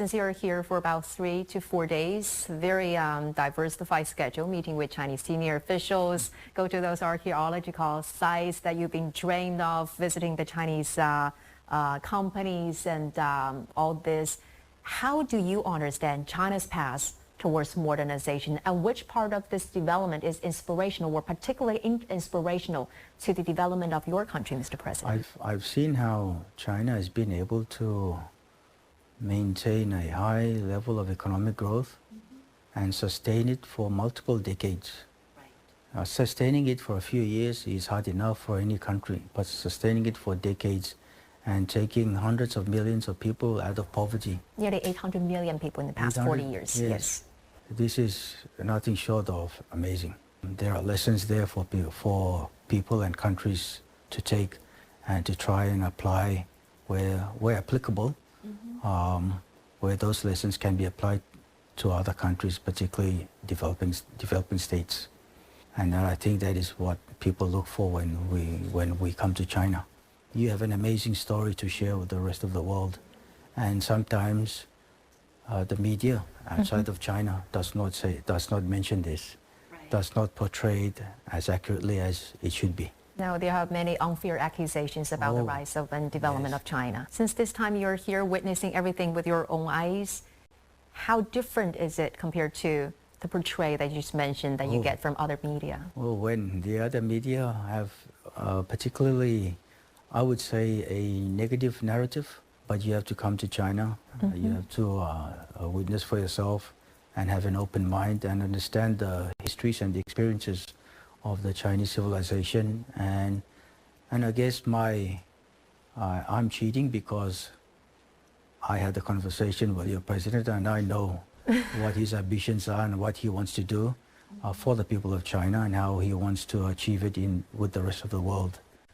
Since you're here for about 3 to 4 days, very diversified schedule, meeting with Chinese senior officials, go to those archaeological sites that you've been dreamed of, visiting the Chinese companies and all this. How do you understand China's path towards modernization, and which part of this development is inspirational or particularly inspirational to the development of your country, Mr. President? I've seen how China has been able to maintain a high level of economic growth and sustain it for multiple decades. Right. Sustaining it for a few years is hard enough for any country, but sustaining it for decades and taking hundreds of millions of people out of poverty. Nearly 800 million people in the past 40 years. Yes. This is nothing short of amazing. There are lessons there for people and countries to take and to try and apply where applicable, where those lessons can be applied to other countries, particularly developing states. And I think that is what people look for when we come to China. You have an amazing story to share with the rest of the world, and sometimes the media outside of China does not mention this, does not portray it as accurately as it should be. Now, there are many unfair accusations about the rise of and development of China. Since this time you're here witnessing everything with your own eyes, how different is it compared to the portrayal that you just mentioned that you get from other media? Well, when the other media have particularly, I would say, a negative narrative, but you have to come to China, you have to witness for yourself and have an open mind and understand the histories and the experiences of the Chinese civilization. And I guess I'm cheating because I had a conversation with your president and I know what his ambitions are and what he wants to do for the people of China and how he wants to achieve it with the rest of the world.